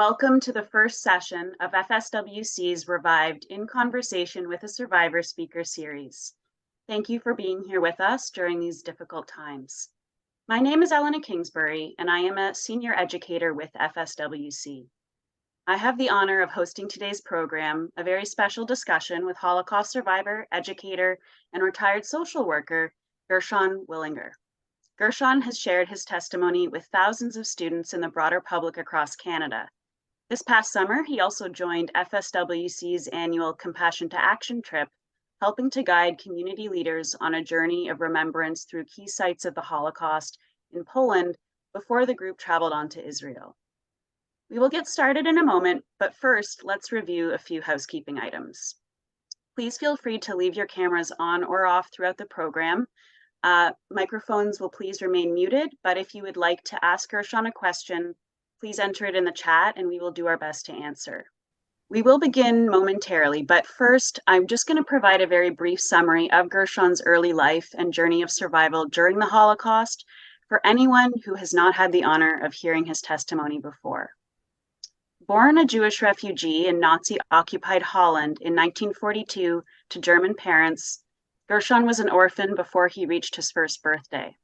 Welcome to the first session of FSWC's revived In Conversation with a Survivor speaker series. Thank you for being here with us during these difficult times. My name is Elena Kingsbury, and I am a senior educator with FSWC. I have the honor of hosting today's program, a very special discussion with Holocaust survivor, educator, and retired social worker, Gershon Willinger. Gershon has shared his testimony with thousands of students in the broader public across Canada. This past summer, he also joined FSWC's annual Compassion to Action trip, helping to guide community leaders on a journey of remembrance through key sites of the Holocaust in Poland before the group traveled on to Israel. We will get started in a moment, but first, let's review a few housekeeping items. Please feel free to leave your cameras on or off throughout the program. Microphones will please remain muted, but if you would like to ask Gershon a question, please enter it in the chat and we will do our best to answer. We will begin momentarily, but first, I'm just going to provide a very brief summary of Gershon's early life and journey of survival during the Holocaust for anyone who has not had the honor of hearing his testimony before. Born a Jewish refugee in Nazi-occupied Holland in 1942 to German parents, Gershon was an orphan before he reached his first birthday.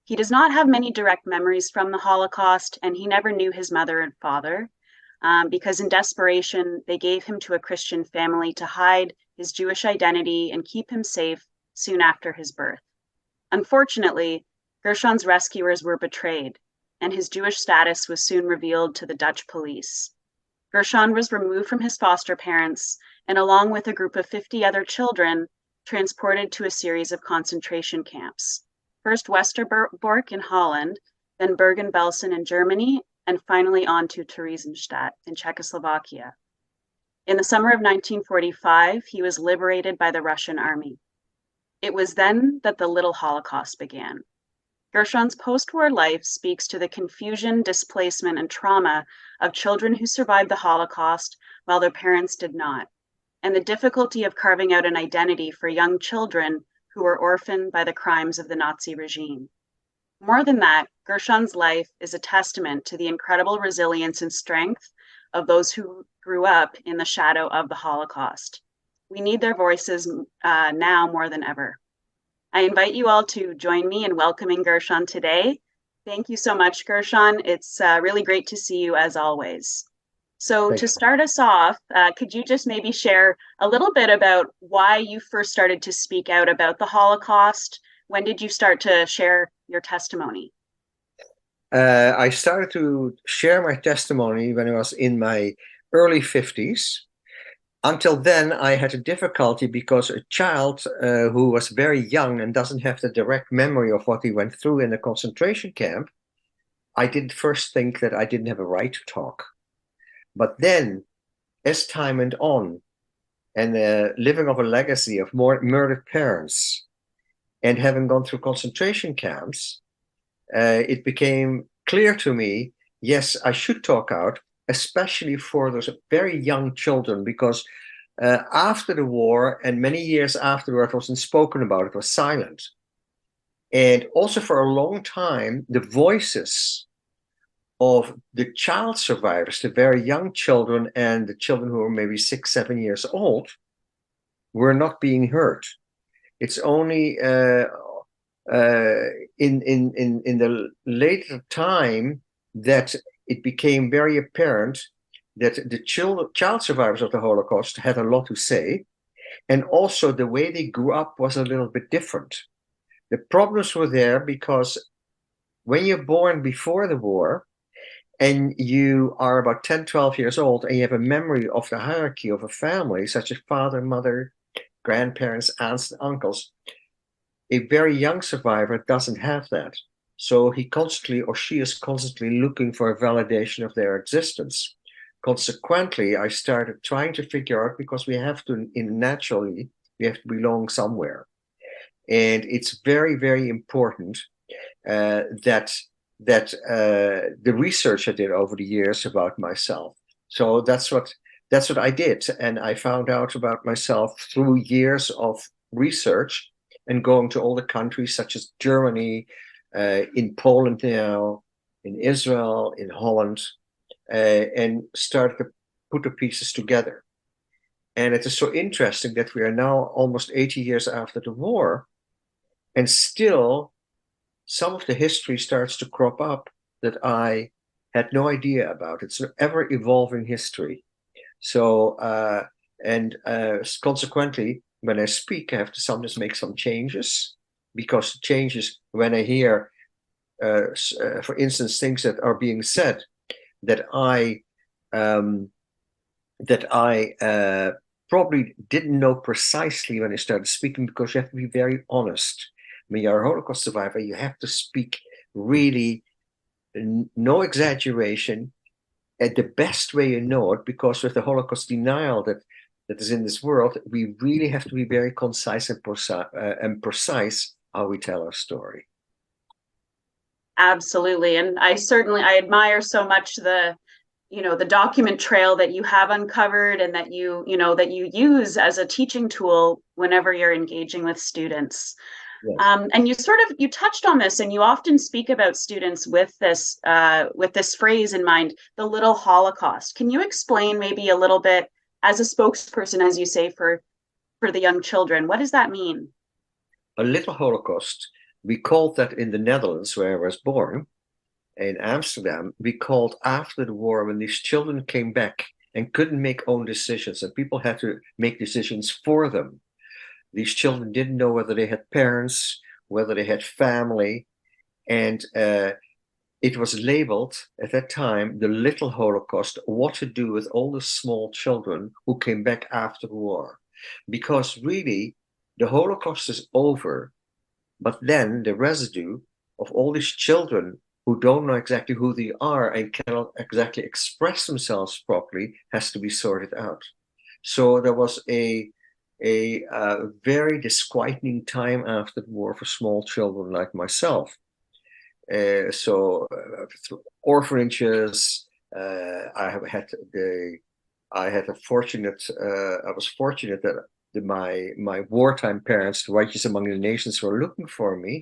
He does not have many direct memories from the Holocaust, and he never knew his mother and father, because in desperation, they gave him to a Christian family to hide his Jewish identity and keep him safe soon after his birth. Unfortunately, Gershon's rescuers were betrayed, and his Jewish status was soon revealed to the Dutch police. Gershon was removed from his foster parents, and along with a group of 50 other children, transported to a series of concentration camps. First Westerbork in Holland, then Bergen-Belsen in Germany, and finally on to Theresienstadt in Czechoslovakia. In the summer of 1945, he was liberated by the Russian army. It was then that the Little Holocaust began. Gershon's post-war life speaks to the confusion, displacement, and trauma of children who survived the Holocaust while their parents did not, and the difficulty of carving out an identity for young children who were orphaned by the crimes of the Nazi regime. More than that, Gershon's life is a testament to the incredible resilience and strength of those who grew up in the shadow of the Holocaust. We need their voices now more than ever. I invite you all to join me in welcoming Gershon today. Thank you so much, Gershon. It's really great to see you as always. So Thanks. To start us off, could you just maybe share a little bit about why you first started to speak out about the Holocaust? When did you start to share your testimony? I started to share my testimony when I was in my early 50s. Until then, I had a difficulty because a child who was very young and doesn't have the direct memory of what he went through in a concentration camp, I did first think that I didn't have a right to talk. But then, as time went on, and living off a legacy of more murdered parents, and having gone through concentration camps, it became clear to me, yes, I should talk out, especially for those very young children, because after the war and many years afterward, it wasn't spoken about, it was silent. And also for a long time, the voices of the child survivors, the very young children and the children who were maybe 6, 7 years old, were not being heard. It's only in the later time that it became very apparent that the child survivors of the Holocaust had a lot to say, and also the way they grew up was a little bit different. The problems were there because when you're born before the war, and you are about 10, 12 years old, and you have a memory of the hierarchy of a family, such as father, mother, grandparents, aunts, and uncles, a very young survivor doesn't have that. So he constantly, or she is constantly looking for a validation of their existence. Consequently, I started trying to figure out, because we have to belong somewhere. And it's very, very important that the research I did over the years about myself. So that's what I did. And I found out about myself through years of research and going to all the countries such as Germany, in Poland now, in Israel, in Holland, and started to put the pieces together. And it is so interesting that we are now almost 80 years after the war, and still some of the history starts to crop up that I had no idea about. It's an ever evolving history. So, consequently, when I speak, I have to sometimes make some changes, because changes, when I hear, for instance, things that are being said that I probably didn't know precisely when I started speaking, because you have to be very honest. When you're a Holocaust survivor, you have to speak really, no exaggeration, at the best way you know it, because with the Holocaust denial that is in this world, we really have to be very concise and precise how we tell our story. Absolutely. And I admire so much the document trail that you have uncovered, and that you use as a teaching tool whenever you're engaging with students. Yes. And you touched on this, and you often speak about students with this phrase in mind, the Little Holocaust. Can you explain maybe a little bit, as a spokesperson, as you say, for the young children, what does that mean? A Little Holocaust, we called that in the Netherlands, where I was born, in Amsterdam, we called after the war, when these children came back and couldn't make own decisions, and people had to make decisions for them. These children didn't know whether they had parents, whether they had family, and it was labeled at that time the Little Holocaust, what to do with all the small children who came back after the war. Because really, the Holocaust is over, but then the residue of all these children who don't know exactly who they are and cannot exactly express themselves properly has to be sorted out. So there was a very disquieting time after the war for small children like myself. Through orphanages, I was fortunate that my wartime parents, the Righteous Among the Nations, were looking for me.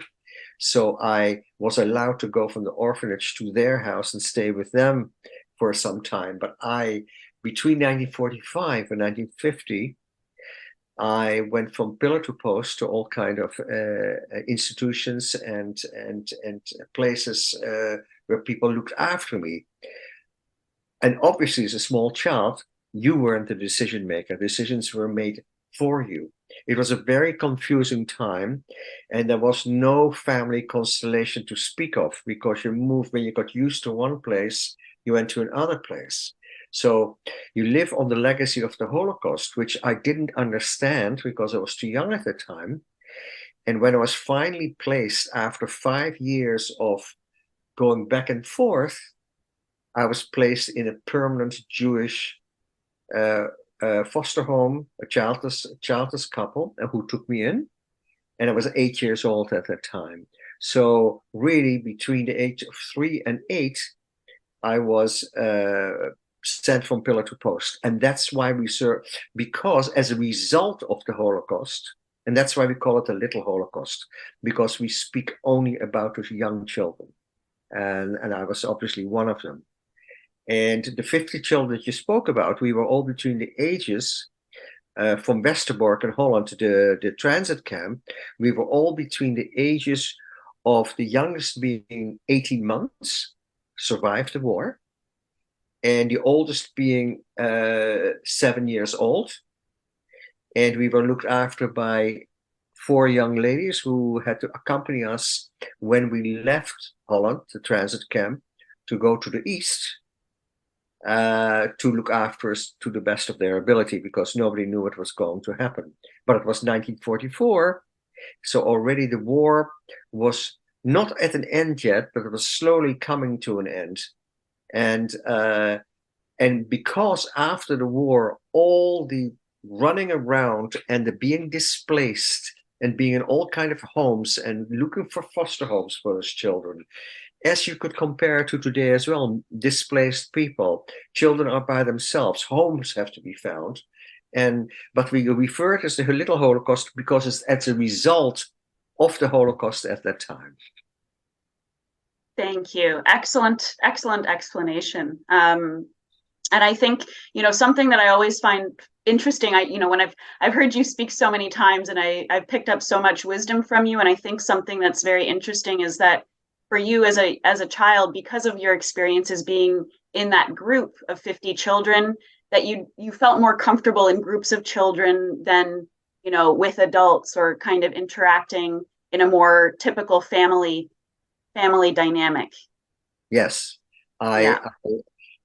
So I was allowed to go from the orphanage to their house and stay with them for some time. But between 1945 and 1950, I went from pillar to post to all kind of institutions and places where people looked after me. And obviously, as a small child, you weren't the decision maker. Decisions were made for you. It was a very confusing time, and there was no family constellation to speak of, because you moved, when you got used to one place, you went to another place. So you live on the legacy of the Holocaust, which I didn't understand because I was too young at the time. And when I was finally placed after 5 years of going back and forth, I was placed in a permanent Jewish foster home, a childless couple who took me in. And I was 8 years old at that time. So really, between the age of 3 and 8, I was sent from pillar to post. And that's why we serve, because as a result of the Holocaust, and that's why we call it the Little Holocaust, because we speak only about those young children. And I was obviously one of them. And the 50 children that you spoke about, we were all between the ages, from Westerbork in Holland to the transit camp, we were all between the ages of the youngest being 18 months, survived the war, and the oldest being 7 years old. And we were looked after by 4 young ladies who had to accompany us when we left Holland, the transit camp, to go to the east, to look after us to the best of their ability, because nobody knew what was going to happen. But it was 1944, so already the war was not at an end yet, but it was slowly coming to an end. And because after the war, all the running around and the being displaced and being in all kind of homes and looking for foster homes for those children, as you could compare to today as well, displaced people, children are by themselves, homes have to be found. But we refer it as the Little Holocaust because it's as a result of the Holocaust at that time. Thank you. Excellent, excellent explanation. And I think, something that I always find interesting, when I've heard you speak so many times, and I've picked up so much wisdom from you. And I think something that's very interesting is that for you as a child, because of your experiences being in that group of 50 children, that you felt more comfortable in groups of children than, with adults, or kind of interacting in a more typical family dynamic. Yes, Yeah.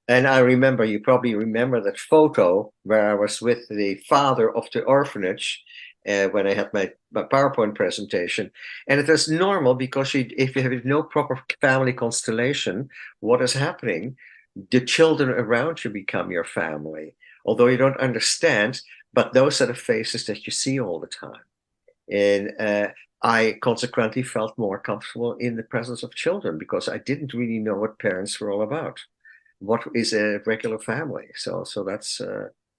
and I remember, you probably remember that photo where I was with the father of the orphanage when I had my PowerPoint presentation. And it is normal because if you have no proper family constellation, what is happening? The children around you become your family, although you don't understand, but those are the faces that you see all the time. And I consequently felt more comfortable in the presence of children because I didn't really know what parents were all about. What is a regular family? So that's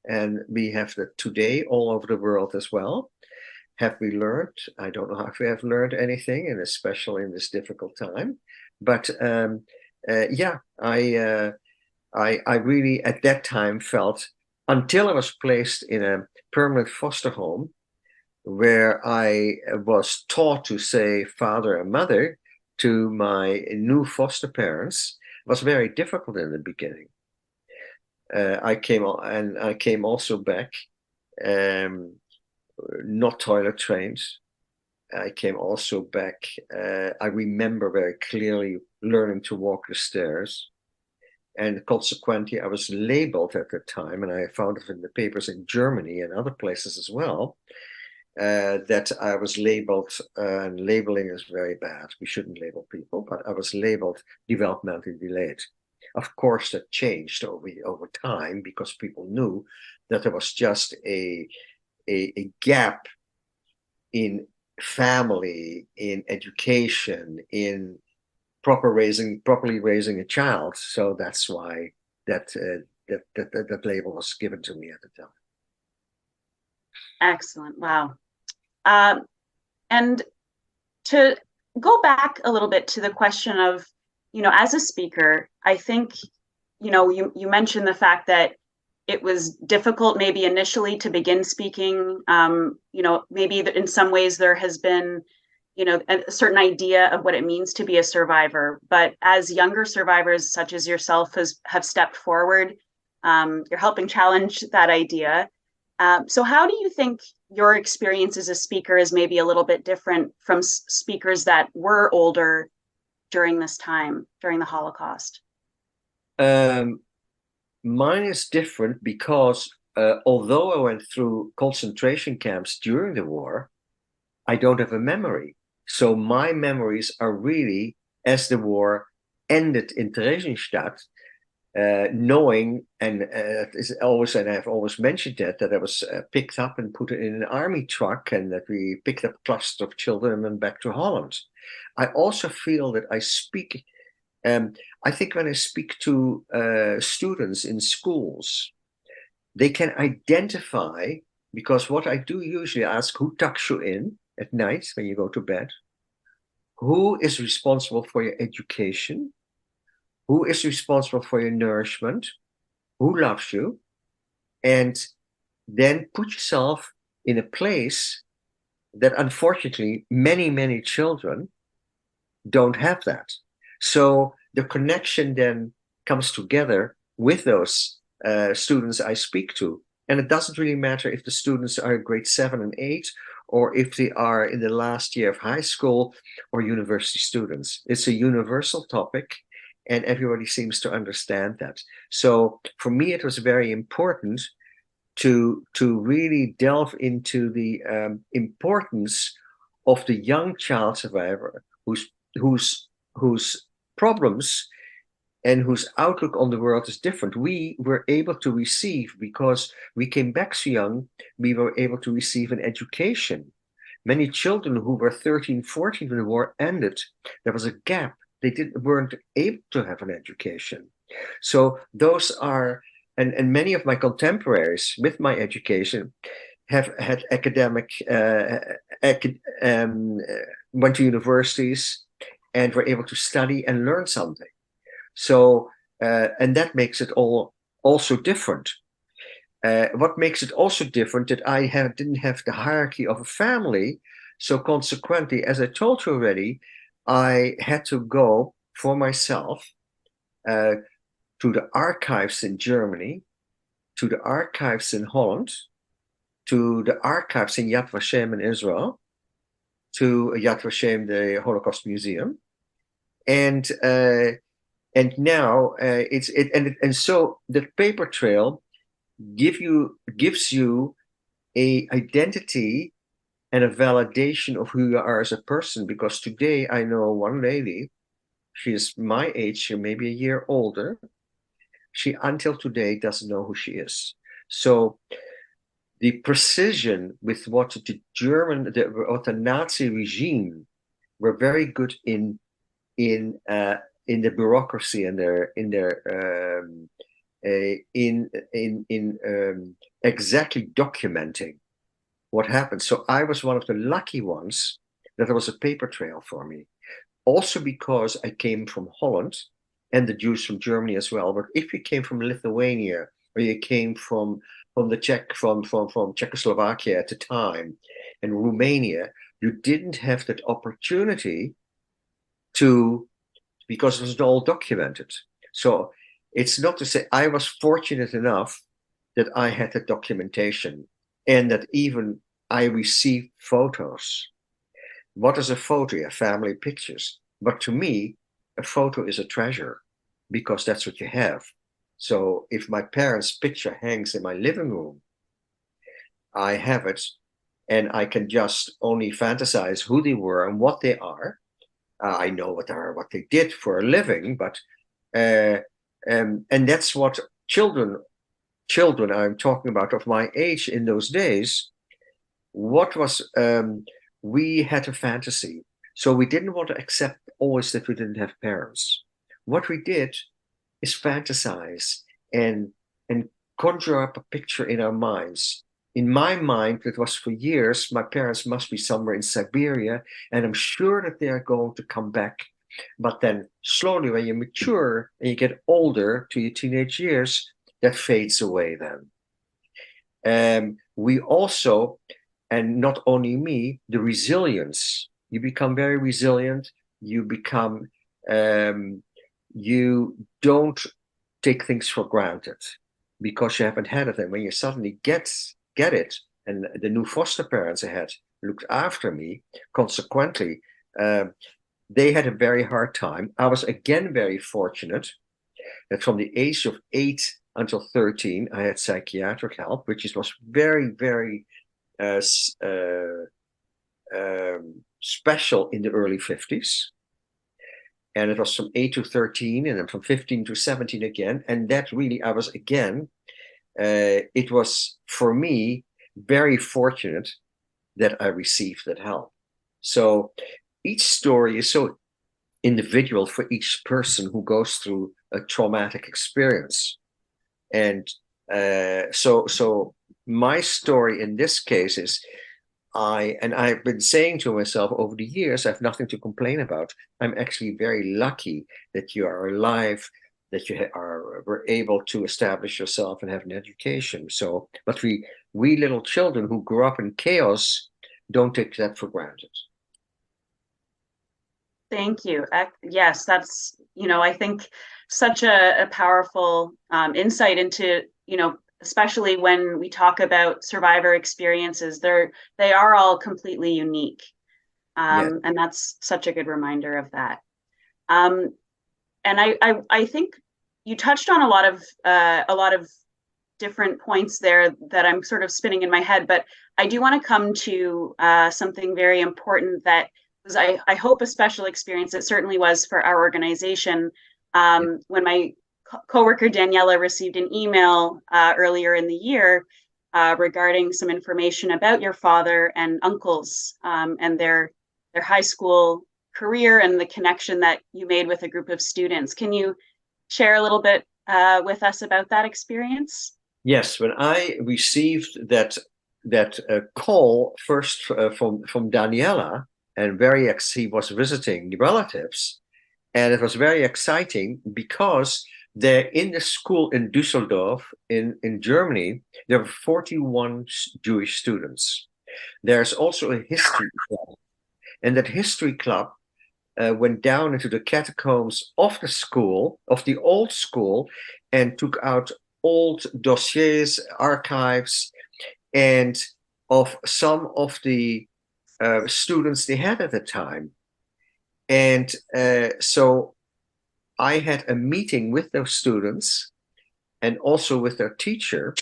and we have that today all over the world as well. Have we learned? I don't know if we have learned anything, and especially in this difficult time. But yeah, I really at that time felt, until I was placed in a permanent foster home, where I was taught to say father and mother to my new foster parents, was very difficult in the beginning. I came also back, not toilet trained. I came also back. I remember very clearly learning to walk the stairs, and consequently, I was labeled at the time, and I found it in the papers in Germany and other places as well. That I was labeled, and labeling is very bad. We shouldn't label people, but I was labeled developmentally delayed. Of course, that changed over time because people knew that there was just a gap in family, in education, in properly raising a child. So that's why that label was given to me at the time. Excellent. Wow. And to go back a little bit to the question of, as a speaker, I think, you mentioned the fact that it was difficult maybe initially to begin speaking. Maybe in some ways there has been, a certain idea of what it means to be a survivor. But as younger survivors, such as yourself, have stepped forward, you're helping challenge that idea. So how do you think your experience as a speaker is maybe a little bit different from speakers that were older during this time, during the Holocaust? Mine is different because although I went through concentration camps during the war, I don't have a memory. So my memories are really as the war ended in Theresienstadt, knowing, and I've always mentioned that I was picked up and put in an army truck, and that we picked up clusters of children and went back to Holland. I also feel that I speak. I think when I speak to students in schools, they can identify, because what I do usually ask, who tucks you in at night when you go to bed? Who is responsible for your education? Who is responsible for your nourishment? Who loves you? And then put yourself in a place that unfortunately many children don't have that. So the connection then comes together with those students I speak to. And it doesn't really matter if the students are grade 7 and 8, or if they are in the last year of high school or university students. It's a universal topic, and everybody seems to understand that. So for me, it was very important to really delve into the importance of the young child survivor whose problems and whose outlook on the world is different. We were able to receive, because we came back so young, we were able to receive an education. Many children who were 13, 14 when the war ended, there was a gap. They weren't able to have an education. So those are, and many of my contemporaries with my education have had went to universities, and were able to study and learn something. So, and that makes it all also different. What makes it also different that I didn't have the hierarchy of a family. So consequently, as I told you already, I had to go for myself to the archives in Germany, to the archives in Holland, to the archives in Yad Vashem in Israel, to Yad Vashem, the Holocaust Museum, and now so the paper trail gives you a identity and a validation of who you are as a person. Because today I know one lady, she is my age, maybe a year older. She until today doesn't know who she is. So the precision with what the Nazi regime were very good in the bureaucracy and in exactly documenting what happened. So I was one of the lucky ones that there was a paper trail for me. Also because I came from Holland and the Jews from Germany as well. But if you came from Lithuania or you came from Czechoslovakia at the time and Romania, you didn't have that opportunity because it was all documented. So it's not to say I was fortunate enough that I had the documentation and that even I received photos. What is a photo? Yeah, family pictures. But to me, a photo is a treasure because that's what you have. So if my parents' picture hangs in my living room, I have it and I can just only fantasize who they were and what they are. I know what they did for a living, but and that's what children I'm talking about of my age in those days. What was we had a fantasy, so we didn't want to accept always that we didn't have parents. What we did is fantasize and conjure up a picture in our minds. In my mind, it was for years, my parents must be somewhere in Siberia, and I'm sure that they are going to come back. But then slowly, when you mature and you get older to your teenage years, that fades away then. We also, and not only me, the resilience. You become very resilient. You become, you don't take things for granted because you haven't had it. And when you suddenly get it, and the new foster parents I had looked after me, consequently, they had a very hard time. I was again very fortunate that from the age of 8 until 13, I had psychiatric help, which was very, very special in the early 50s. And it was from 8 to 13, and then from 15 to 17 again. And that really, I was again, it was for me very fortunate that I received that help. So each story is so individual for each person who goes through a traumatic experience. And so my story in this case is I've been saying to myself over the years, I have nothing to complain about. I'm actually very lucky that you are alive, that you were able to establish yourself and have an education. So, but we little children who grew up in chaos don't take that for granted. Thank you. Yes, that's, I think such a powerful insight into, especially when we talk about survivor experiences, they are all completely unique. And that's such a good reminder of that. And I think you touched on a lot of different points there that I'm sort of spinning in my head, but I do want to come to something very important that was, I hope, a special experience. It certainly was for our organization. When my coworker Daniela received an email earlier in the year regarding some information about your father and uncles and their high school career and the connection that you made with a group of students. Can you share a little bit with us about that experience? Yes, when I received that call first from Daniela, and he was visiting the relatives, and it was very exciting because there in the school in Düsseldorf in Germany, there were 41 Jewish students. There's also a history club, and that history club went down into the catacombs of the school, of the old school, and took out old dossiers, archives, and of some of the students they had at the time. And so I had a meeting with those students and also with their teacher.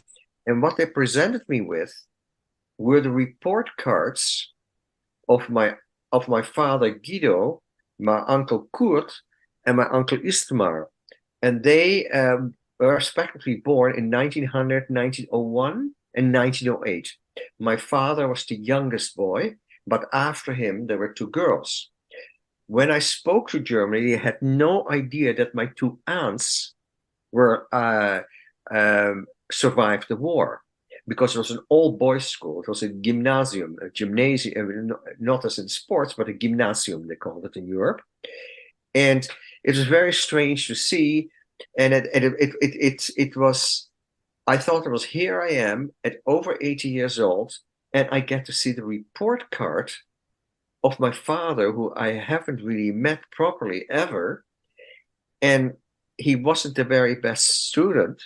And what they presented me with were the report cards of my father Guido, my uncle Kurt, and my uncle Istmar. And they were respectively born in 1900, 1901, and 1908. My father was the youngest boy, but after him, there were two girls. When I spoke to Germany, they had no idea that my two aunts were survived the war, because it was an all-boys school. It was a gymnasium, not as in sports, but a gymnasium, they called it in Europe. And it was very strange to see. And it was, I thought it was, here I am at over 80 years old, and I get to see the report card of my father, who I haven't really met properly ever. And he wasn't the very best student.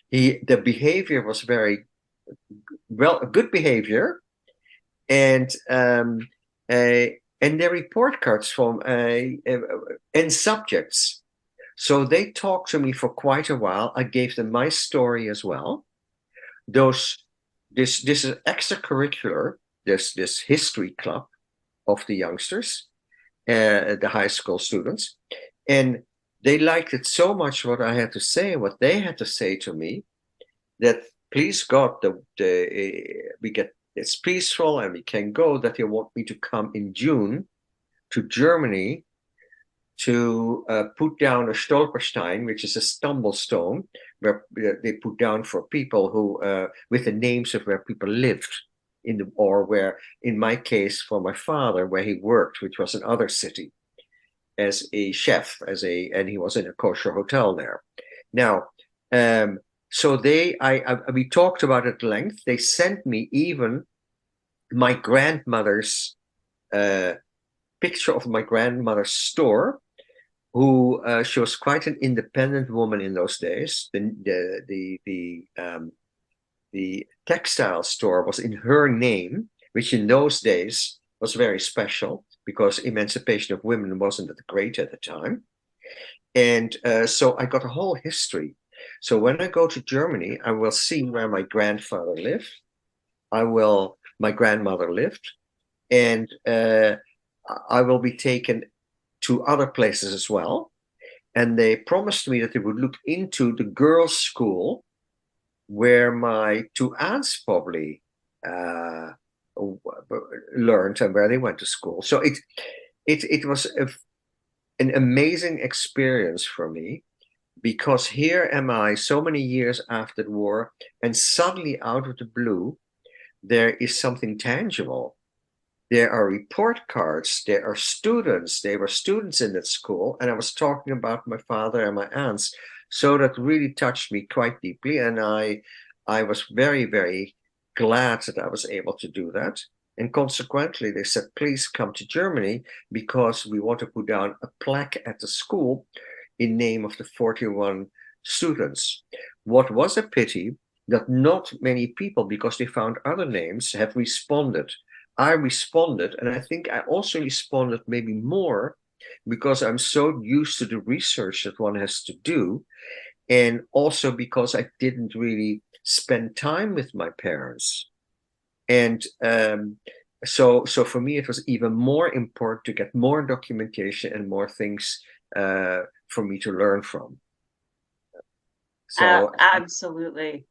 The behavior was very good behavior, and the report cards from and subjects. So they talked to me for quite a while. I gave them my story as well. This is extracurricular. This history club of the youngsters, the high school students, and they liked it so much what I had to say, what they had to say to me, that please God, we get it's peaceful and we can go, that they want me to come in June to Germany to put down a Stolperstein, which is a stumble stone, where they put down for people who, with the names of where people lived, or where, in my case, for my father, where he worked, which was another city, as a chef, and he was in a kosher hotel there. Now, so we talked about it at length. They sent me even my grandmother's picture of my grandmother's store, who she was quite an independent woman in those days. The textile store was in her name, which in those days was very special, because emancipation of women wasn't that great at the time. And so I got a whole history. So when I go to Germany, I will see where my grandfather lived. My grandmother lived, and I will be taken to other places as well. And they promised me that they would look into the girls' school where my two aunts probably learned and where they went to school. So it was an amazing experience for me, because here am I so many years after the war, and suddenly out of the blue, there is something tangible. There are report cards, there are students, there were students in that school, and I was talking about my father and my aunts. So that really touched me quite deeply, and I was very, very glad that I was able to do that. And consequently, they said, please come to Germany, because we want to put down a plaque at the school in name of the 41 students. What was a pity that not many people, because they found other names, have responded. I responded, and I think I also responded maybe more because I'm so used to the research that one has to do, and also because I didn't really spend time with my parents. And so for me, it was even more important to get more documentation and more things for me to learn from. So absolutely.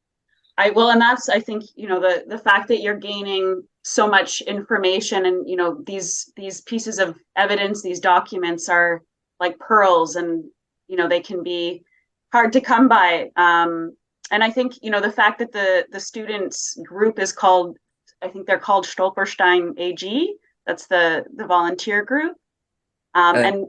And that's, I think, the fact that you're gaining so much information, and, these pieces of evidence, these documents are like pearls, and, they can be hard to come by. And I think, the fact that the students group is called, I think they're called Stolperstein AG. That's the volunteer group. Uh, And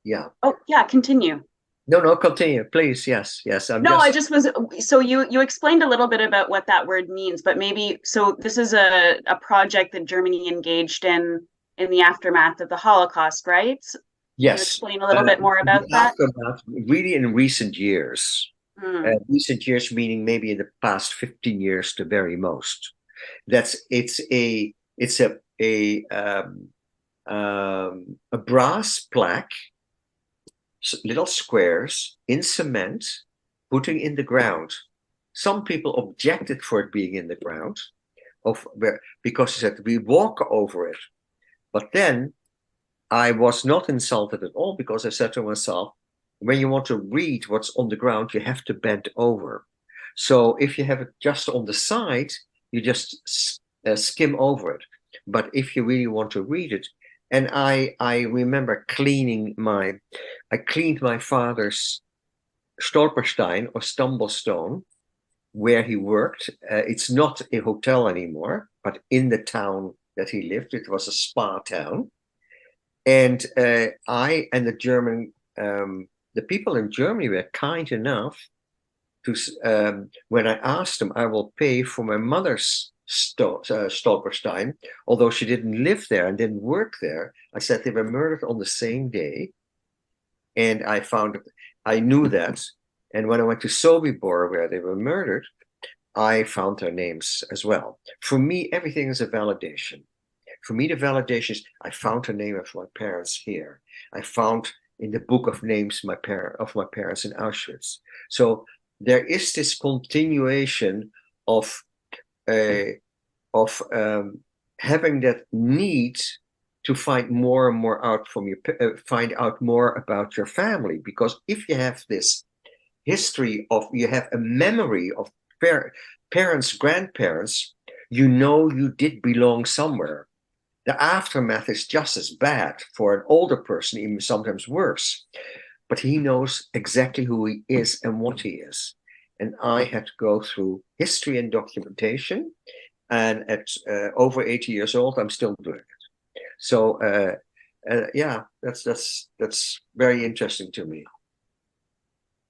yeah. oh yeah, continue. No, continue, please. Yes, I'm No, I just. just was, so you explained a little bit about what that word means, but maybe, so this is a project that Germany engaged in the aftermath of the Holocaust, right? Can you Yes. explain a little bit more The about that? aftermath, really in recent years. Mm, Recent years meaning maybe in the past 15 years, the very most. It's a brass plaque, little squares in cement, putting in the ground. Some people objected for it being in the ground, because they said we walk over it. But then I was not insulted at all, because I said to myself, when you want to read what's on the ground, you have to bend over. So if you have it just on the side, you just skim over it. But if you really want to read it, and I remember I cleaned my father's stolperstein or stumblestone where he worked. It's not a hotel anymore, but in the town that he lived, it was a spa town. And I and the people in Germany were kind enough to, when I asked them, I will pay for my mother's Stolperstein, although she didn't live there and didn't work there. I said they were murdered on the same day. And I knew that. And when I went to Sobibor, where they were murdered, I found their names as well. For me, everything is a validation. For me, the validation is I found the name of my parents here. I found in the book of names of my parents in Auschwitz. So there is this continuation of having that need to find more and more out find out more about your family. Because if you have this history you have a memory of parents, grandparents, you did belong somewhere. The aftermath is just as bad for an older person, even sometimes worse. But he knows exactly who he is and what he is. And I had to go through history and documentation. And at over 80 years old, I'm still doing it. So yeah, that's very interesting to me.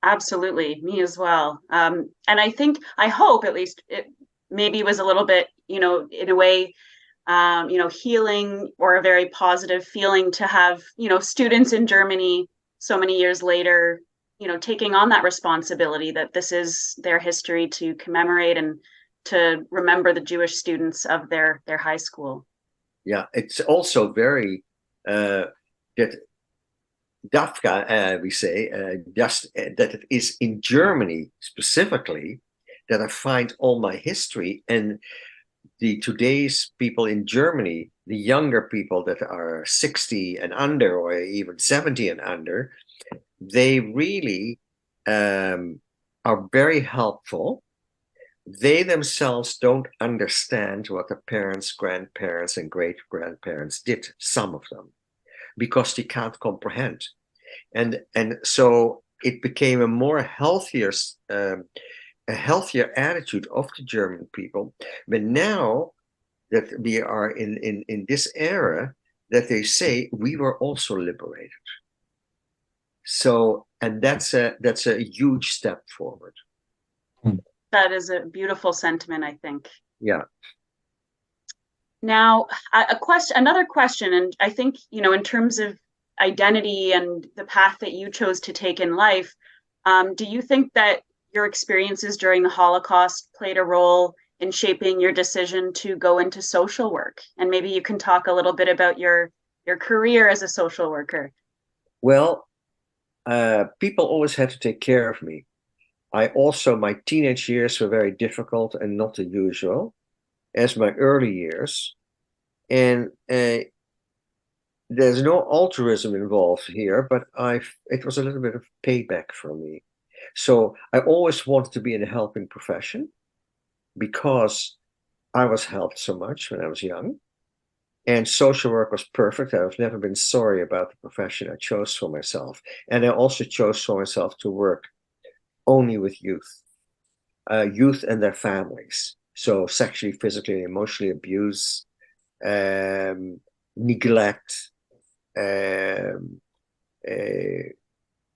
absolutely, me as well. And I hope at least it maybe was a little bit, in a way, healing or a very positive feeling to have, students in Germany so many years later, taking on that responsibility that this is their history to commemorate and to remember the Jewish students of their high school. Yeah, it's also very that Dafka, we say, just that it is in Germany specifically that I find all my history. And the today's people in Germany, the younger people that are 60 and under, or even 70 and under, they really are very helpful. They themselves don't understand what the parents, grandparents, and great grandparents did, some of them, because they can't comprehend. And so it became a healthier attitude of the German people. But now that we are in this era, that they say we were also liberated. So, and that's a huge step forward. That is a beautiful sentiment, I think. Yeah. Now, another question, and I think, in terms of identity and the path that you chose to take in life, do you think that your experiences during the Holocaust played a role in shaping your decision to go into social work? And maybe you can talk a little bit about your career as a social worker. Well, people always had to take care of me. My teenage years were very difficult and not the usual, as my early years. And there's no altruism involved here, but it was a little bit of payback for me. So I always wanted to be in a helping profession because I was helped so much when I was young. And social work was perfect. I've never been sorry about the profession I chose for myself. And I also chose for myself to work only with youth and their families. So sexually, physically, and emotionally abused neglect. Um,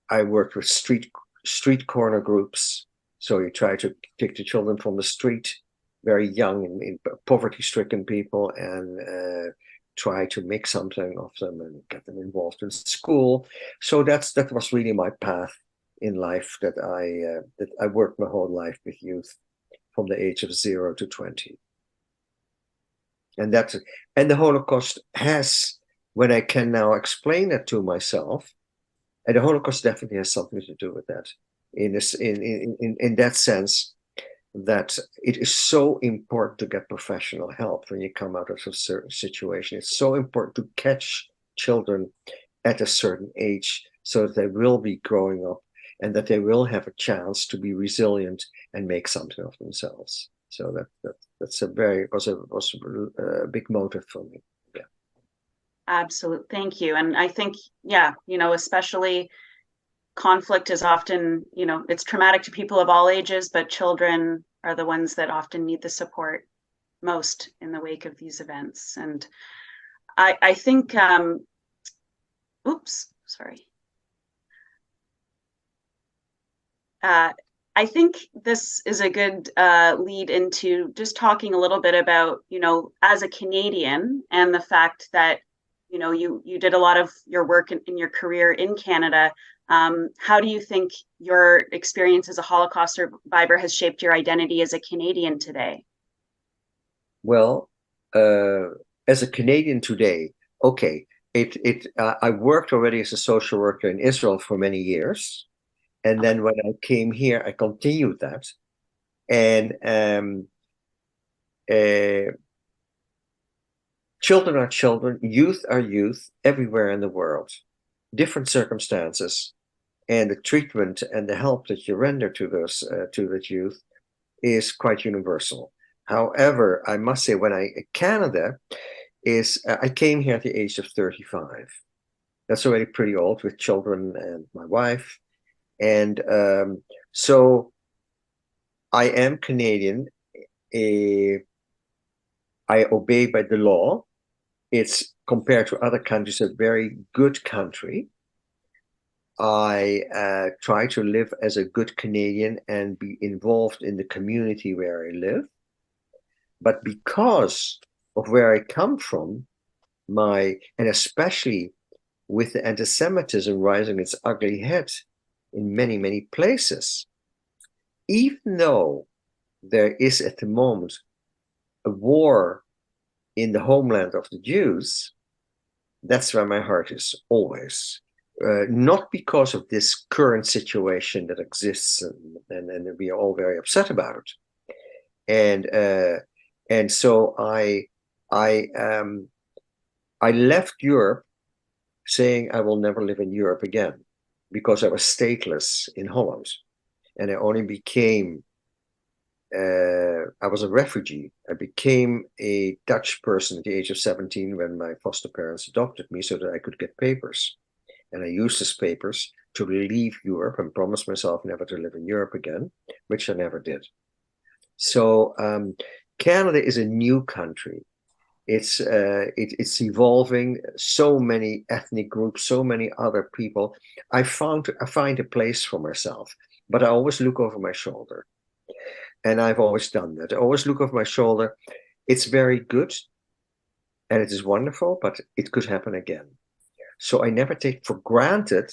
I worked with street corner groups. So you try to take the children from the street, very young and poverty-stricken people, and try to make something of them and get them involved in school. So that was really my path in life, that I worked my whole life with youth from the age of 0 to 20. And the Holocaust has, when I can now explain that to myself, and the Holocaust definitely has something to do with that, in that sense, that it is so important to get professional help when you come out of a certain situation. It's so important to catch children at a certain age so that they will be growing up and that they will have a chance to be resilient and make something of themselves. So was a big motive for me. Yeah. Absolutely. Thank you. And I think, yeah, especially conflict is often, it's traumatic to people of all ages, but children are the ones that often need the support most in the wake of these events. And I think, oops, sorry. I think this is a good lead into just talking a little bit about, as a Canadian, and the fact that, you did a lot of your work in your career in Canada. How do you think your experience as a Holocaust survivor has shaped your identity as a Canadian today? Well, as a Canadian today, okay, I worked already as a social worker in Israel for many years. And then when I came here, I continued that. And children are children, youth are youth everywhere in the world, different circumstances. And the treatment and the help that you render to that youth is quite universal. However, I must say, Canada I came here at the age of 35. That's already pretty old, with children and my wife. And so I am Canadian. I obey by the law. It's, compared to other countries, a very good country. I try to live as a good Canadian and be involved in the community where I live. But because of where I come from, and especially with the antisemitism rising its ugly head in many, many places, even though there is at the moment a war in the homeland of the Jews, that's where my heart is always. Not because of this current situation that exists, and we are all very upset about it. And so I left Europe saying I will never live in Europe again, because I was stateless in Holland, and I only became. I was a refugee. I became a Dutch person at the age of 17 when my foster parents adopted me so that I could get papers. And I used these papers to leave Europe and promised myself never to live in Europe again, which I never did. So Canada is a new country. It's evolving. So many ethnic groups, so many other people. I find a place for myself, but I always look over my shoulder. And I've always done that. I always look over my shoulder. It's very good and it is wonderful, but it could happen again. So I never take for granted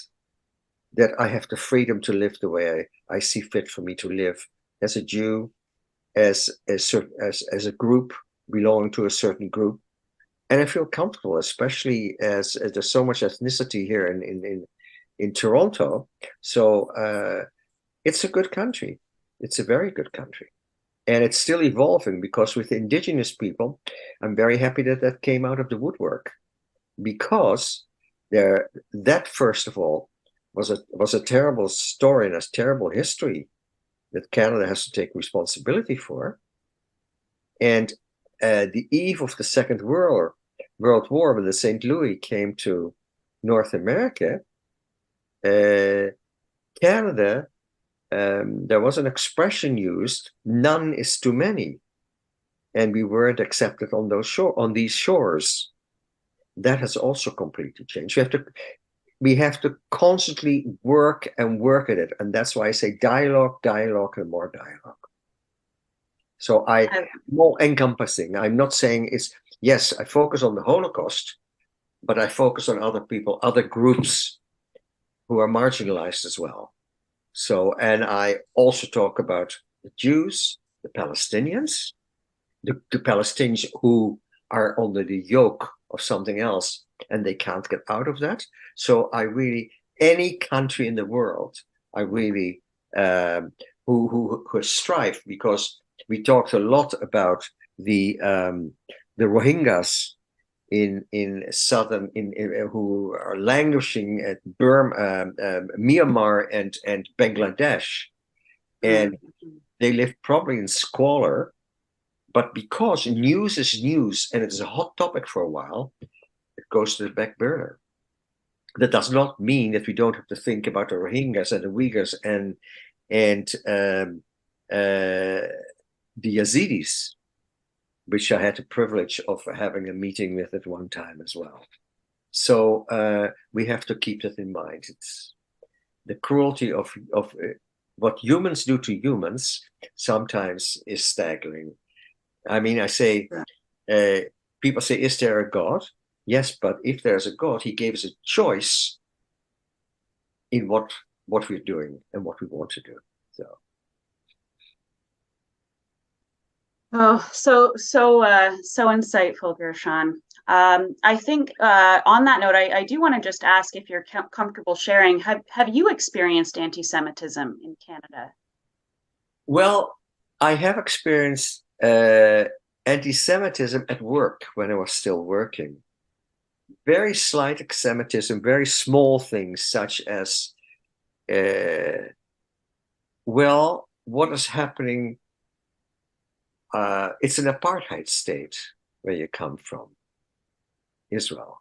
that I have the freedom to live the way I see fit for me to live as a Jew, as a group, belonging to a certain group. And I feel comfortable, especially as there's so much ethnicity here in Toronto. So it's a good country. It's a very good country. And it's still evolving, because with indigenous people, I'm very happy that came out of the woodwork, because that first of all was a terrible story and a terrible history that Canada has to take responsibility for. And the eve of the Second World War, when the St. Louis came to North America, Canada, there was an expression used: none is too many, and we weren't accepted on these shores, that has also completely changed. We have to constantly work at it, and that's why I say dialogue, and more dialogue. So more encompassing. I'm not saying yes, I focus on the Holocaust, but I focus on other people, other groups who are marginalized as well. So, and I also talk about the Jews, the Palestinians, the Palestinians who are under the yoke of something else and they can't get out of that. So any country in the world, I really who strive, because we talked a lot about the Rohingyas in southern who are languishing at Burma, Myanmar, and Bangladesh, and they live probably in squalor. But because news is news and it is a hot topic for a while, it goes to the back burner. That does not mean that we don't have to think about the Rohingyas and the Uyghurs and the Yazidis, which I had the privilege of having a meeting with at one time as well. So we have to keep that in mind. It's the cruelty of what humans do to humans sometimes is staggering. I mean, I say, people say, is there a God? Yes, but if there's a God, he gave us a choice in what we're doing and what we want to do. So. Oh, so insightful, Gershon. I think on that note, I do want to just ask if you're comfortable sharing. Have you experienced anti-Semitism in Canada? Well, I have experienced anti-Semitism at work when I was still working. Very slight anti-Semitism, very small things such as, well, what is happening? It's an apartheid state where you come from, Israel.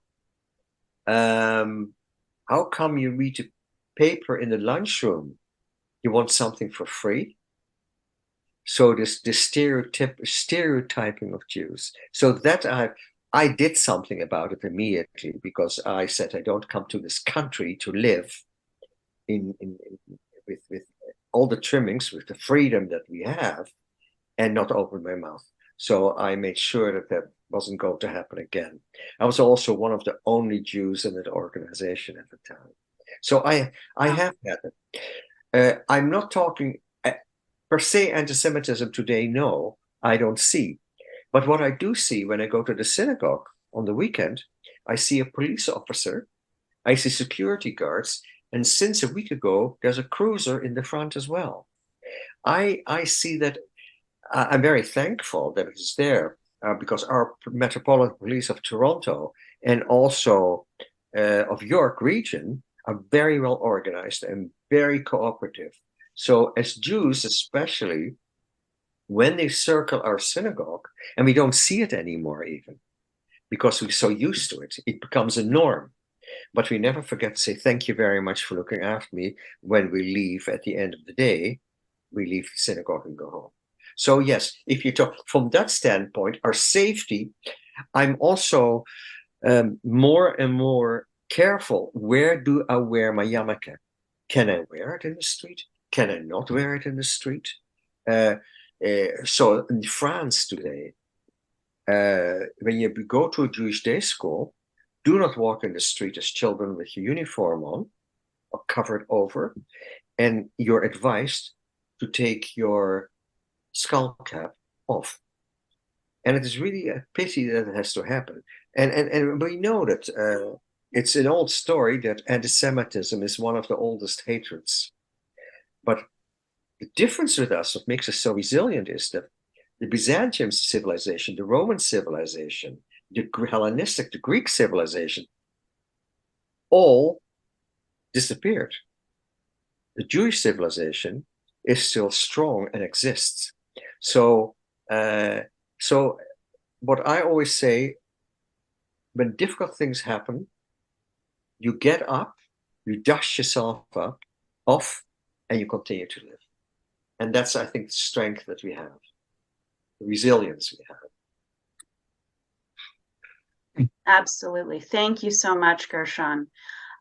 How come you read a paper in the lunchroom? You want something for free? So this stereotyping of Jews. So that I did something about it immediately, because I said I don't come to this country to live with all the trimmings, with the freedom that we have, and not open my mouth. So I made sure that wasn't going to happen again. I was also one of the only Jews in that organization at the time. So I have had it. I'm not talking per se anti-Semitism today. No, I don't see. But what I do see when I go to the synagogue on the weekend, I see a police officer, I see security guards, and since a week ago, there's a cruiser in the front as well. I see that. I'm very thankful that it is there, because our Metropolitan Police of Toronto and also of York region are very well organized and very cooperative. So as Jews, especially, when they circle our synagogue, and we don't see it anymore even, because we're so used to it, it becomes a norm. But we never forget to say, thank you very much for looking after me. When we leave at the end of the day, we leave the synagogue and go home. So yes, if you talk from that standpoint, our safety, I'm also more and more careful. Where do I wear my yarmulke? Can I wear it in the street? Can I not wear it in the street? So in France today, when you go to a Jewish day school, do not walk in the street as children with your uniform on or covered over, and you're advised to take your skull cap off. And it is really a pity that it has to happen. And we know that it's an old story that anti-Semitism is one of the oldest hatreds. But the difference with us, what makes us so resilient, is that the Byzantium civilization, the Roman civilization, the Hellenistic, the Greek civilization, all disappeared. The Jewish civilization is still strong and exists. So what I always say, when difficult things happen, you get up, you dust yourself off, and you continue to live. And that's, I think, the strength that we have, the resilience we have. Absolutely. Thank you so much, Gershon.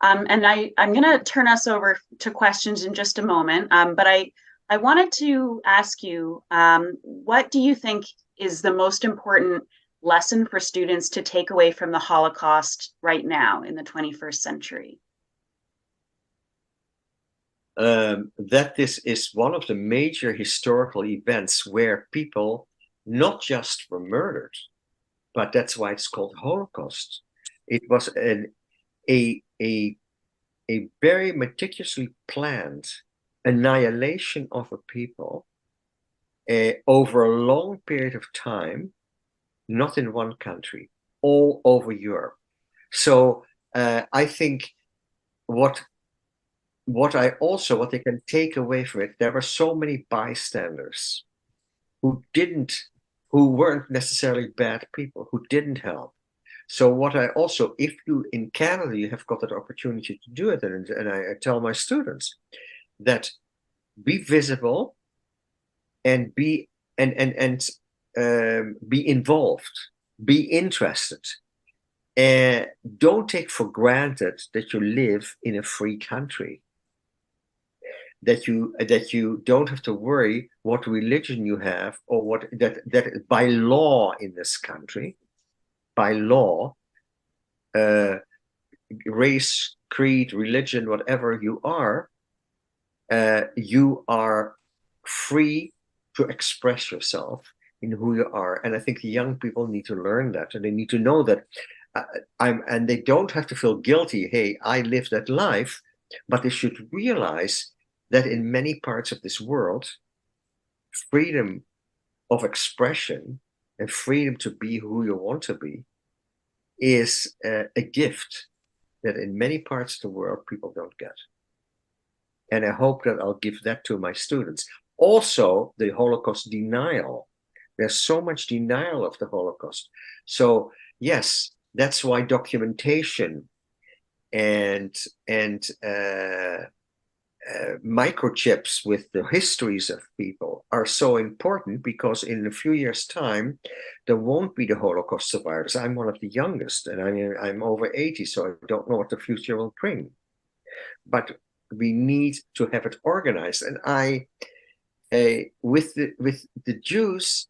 And I'm going to turn us over to questions in just a moment. But I wanted to ask you, what do you think is the most important lesson for students to take away from the Holocaust right now in the 21st century? That this is one of the major historical events where people not just were murdered, but that's why it's called Holocaust. It was a, a, a very meticulously planned annihilation of a people over a long period of time, not in one country, all over Europe. So I think what they can take away from it, there were so many bystanders who weren't necessarily bad people, who didn't help. So what I also, if you in Canada, you have got that opportunity to do it, and I tell my students that be visible and be be involved, be interested, and don't take for granted that you live in a free country. That you don't have to worry what religion you have or what that by law in this country, by law, race, creed, religion, whatever you are free to express yourself in who you are. And I think the young people need to learn that, and they need to know that and they don't have to feel guilty. Hey, I lived that life, but they should realize that in many parts of this world, freedom of expression and freedom to be who you want to be is a gift that in many parts of the world people don't get. And I hope that I'll give that to my students. Also, the Holocaust denial. There's so much denial of the Holocaust. So yes, that's why documentation and microchips with the histories of people are so important, because in a few years' time, there won't be the Holocaust survivors. I'm one of the youngest, and I'm over 80, so I don't know what the future will bring. But we need to have it organized. And with the Jews,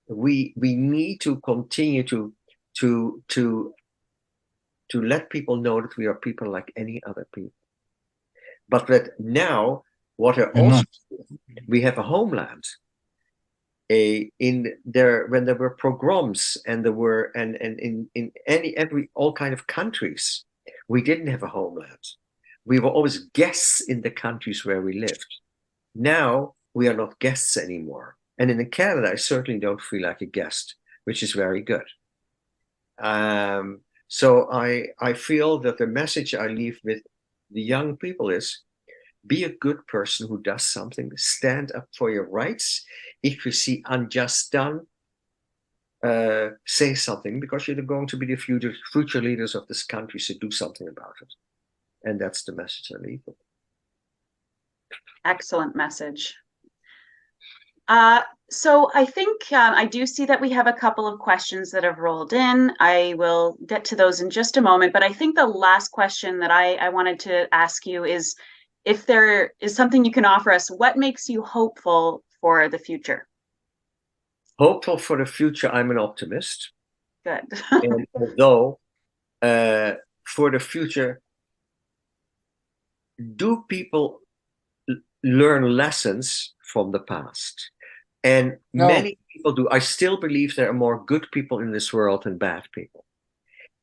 we need to continue to let people know that we are people like any other people. But that now, what are also we have a homeland. When there were pogroms and there were and in all kind of countries, we didn't have a homeland. We were always guests in the countries where we lived. Now we are not guests anymore. And in Canada, I certainly don't feel like a guest, which is very good. So I feel that the message I leave with the young people is, be a good person who does something. Stand up for your rights. If you see unjust done, say something, because you're going to be the future leaders of this country, so do something about it. And that's the message I leave with. Excellent message. So I think I do see that we have a couple of questions that have rolled in. I will get to those in just a moment, but I think the last question that I wanted to ask you is, if there is something you can offer us, what makes you hopeful for the future? Hopeful for the future, I'm an optimist. Good. And although for the future, do people learn lessons from the past? And many people do. I still believe there are more good people in this world than bad people.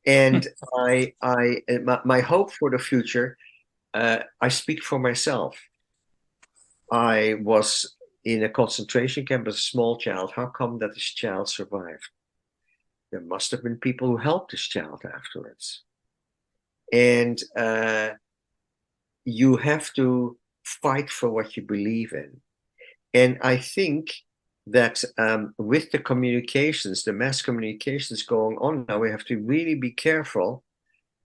And my hope for the future, I speak for myself. I was in a concentration camp as a small child. How come that this child survived? There must have been people who helped this child afterwards. And you have to fight for what you believe in. And I think that with the communications, the mass communications going on now, we have to really be careful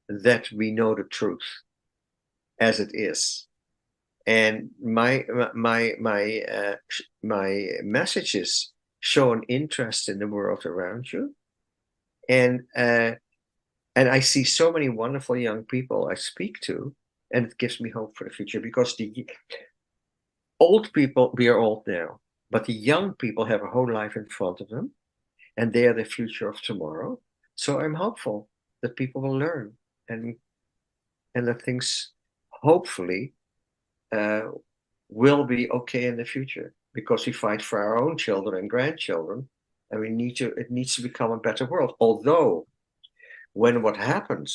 that we know the truth as it is. And my messages show an interest in the world around you, and And I see so many wonderful young people I speak to, and it gives me hope for the future, because the old people, we are old now, but the young people have a whole life in front of them, and they are the future of tomorrow. So I'm hopeful that people will learn, and that things hopefully uh, will be okay in the future, because we fight for our own children and grandchildren, and it needs to become a better world. Although when what happened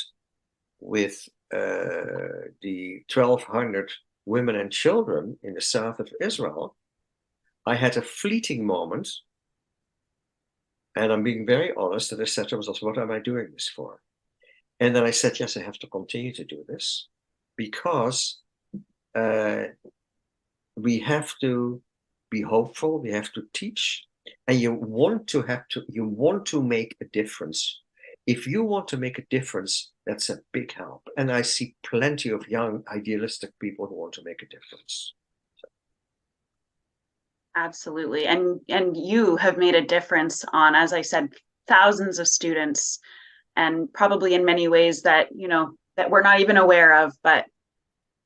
with the 1,200 women and children in the south of Israel, I had a fleeting moment, and I'm being very honest, that I said to myself, what am I doing this for? And then I said, yes, I have to continue to do this, because we have to be hopeful, we have to teach, and you want to make a difference. If you want to make a difference, that's a big help. And I see plenty of young, idealistic people who want to make a difference. Absolutely. And you have made a difference on, as I said, thousands of students, and probably in many ways that, that we're not even aware of. But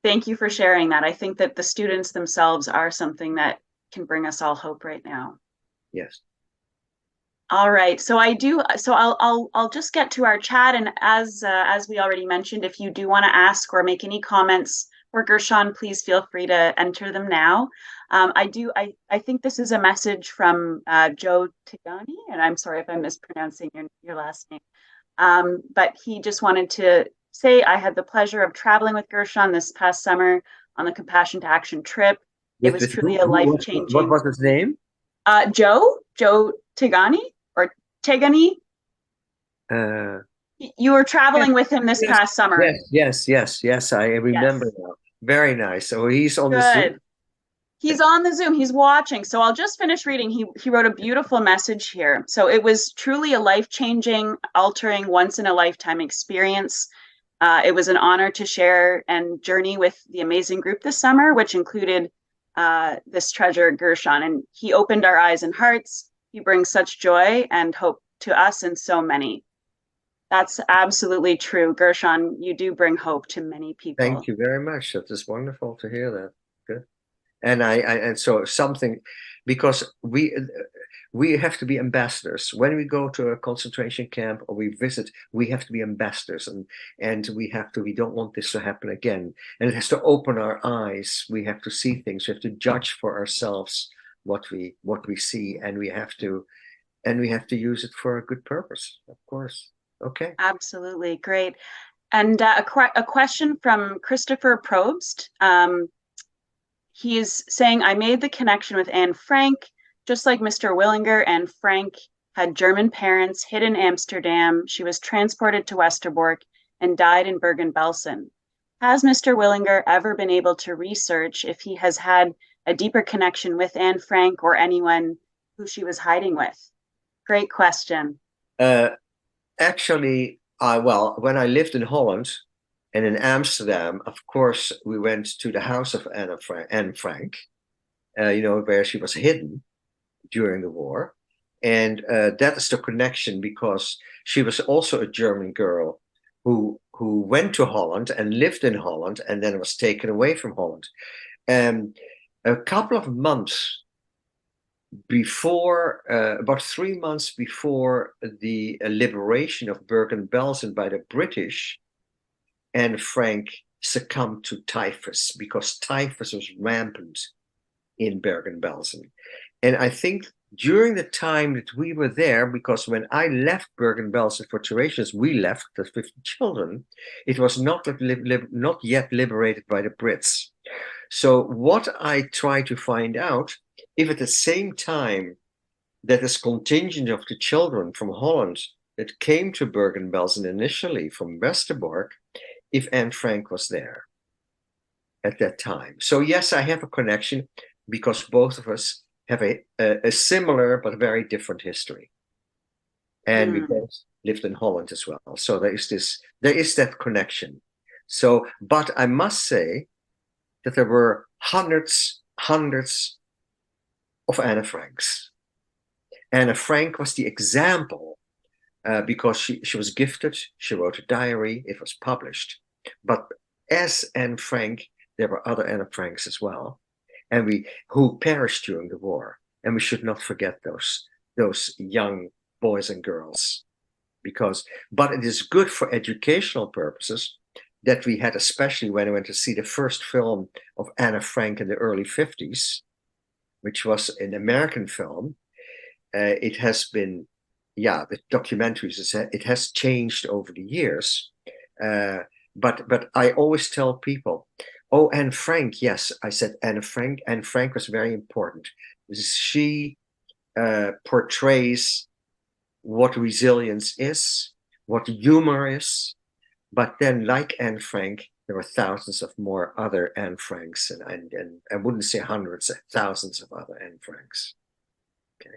thank you for sharing that. I think that the students themselves are something that can bring us all hope right now. Yes. All right. So I'll just get to our chat. And as we already mentioned, if you do want to ask or make any comments for Gershon, please feel free to enter them now. I think this is a message from Joe Tigani, and I'm sorry if I'm mispronouncing your last name. But he just wanted to say, I had the pleasure of traveling with Gershon this past summer on the Compassion to Action trip. It was truly a life-changing. What was his name? Joe Tigani or Tegani. You were traveling with him this past summer. Yes. I remember now. Very nice. So he's on the Zoom. He's on the Zoom. He's watching. So I'll just finish reading. He wrote a beautiful message here. So it was truly a life-changing, altering, once-in-a-lifetime experience. It was an honor to share and journey with the amazing group this summer, which included this treasure, Gershon. And he opened our eyes and hearts. He brings such joy and hope to us and so many. That's absolutely true. Gershon, you do bring hope to many people. Thank you very much. That is wonderful to hear that. Good. And so something, because we have to be ambassadors. When we go to a concentration camp or we visit, we have to be ambassadors, and we don't want this to happen again. And it has to open our eyes. We have to see things. We have to judge for ourselves what we see, and we have to use it for a good purpose, of course. Okay. Absolutely. Great. And a question from Christopher Probst. He is saying, I made the connection with Anne Frank, just like Mr. Willinger. Anne Frank had German parents, hid in Amsterdam. She was transported to Westerbork and died in Bergen-Belsen. Has Mr. Willinger ever been able to research if he has had a deeper connection with Anne Frank or anyone who she was hiding with? Great question. Actually, when I lived in Holland and in Amsterdam, of course, we went to the house of Anne Frank, where she was hidden during the war. And that is the connection, because she was also a German girl who went to Holland and lived in Holland and then was taken away from Holland. A couple of months before, about 3 months before the liberation of Bergen-Belsen by the British, Anne Frank succumbed to typhus, because typhus was rampant in Bergen-Belsen. And I think during the time that we were there, because when I left Bergen-Belsen for Teresians, we left the 50 children, it was not yet liberated by the Brits. So what I try to find out, if at the same time that this contingent of the children from Holland that came to Bergen-Belsen initially from Westerbork, if Anne Frank was there at that time. So yes, I have a connection, because both of us have a similar but very different history. And we both lived in Holland as well. So there is that connection. So, but I must say that there were hundreds of Anne Franks. Anne Frank was the example because she was gifted. She wrote a diary. It was published. But as Anne Frank, there were other Anne Franks as well, and who perished during the war. And we should not forget those young boys and girls, but it is good for educational purposes that we had, especially when I went to see the first film of Anne Frank in the early 50s, which was an American film. It has been, the documentaries, it has changed over the years. But I always tell people, oh, Anne Frank, yes, I said Anne Frank. Anne Frank was very important. She portrays what resilience is, what humor is. But then, like Anne Frank, there were thousands of more other Anne Franks, and I wouldn't say hundreds, thousands of other Anne Franks. Okay.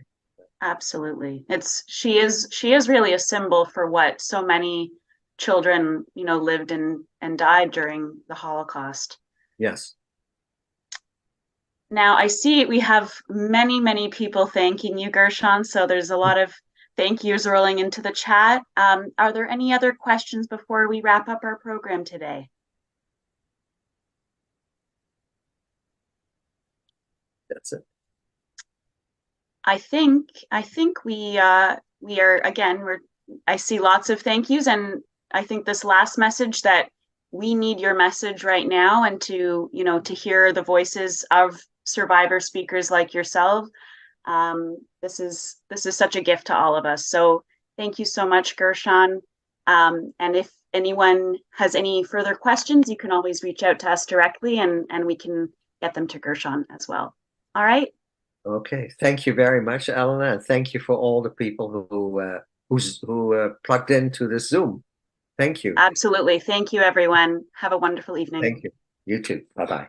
Absolutely. She is really a symbol for what so many children, lived and died during the Holocaust. Yes. Now I see we have many, many people thanking you, Gershon. So there's a lot of thank yous rolling into the chat. Are there any other questions before we wrap up our program today? That's it. I think we are, again, I see lots of thank yous, and I think this last message, that we need your message right now, and to hear the voices of survivor speakers like yourself. This is such a gift to all of us. So thank you so much, Gershon. And if anyone has any further questions, you can always reach out to us directly, and we can get them to Gershon as well. All right. Okay. Thank you very much, Elena, and thank you for all the people who plugged into this Zoom. Thank you. Absolutely. Thank you, everyone. Have a wonderful evening. Thank you. You too. Bye-bye.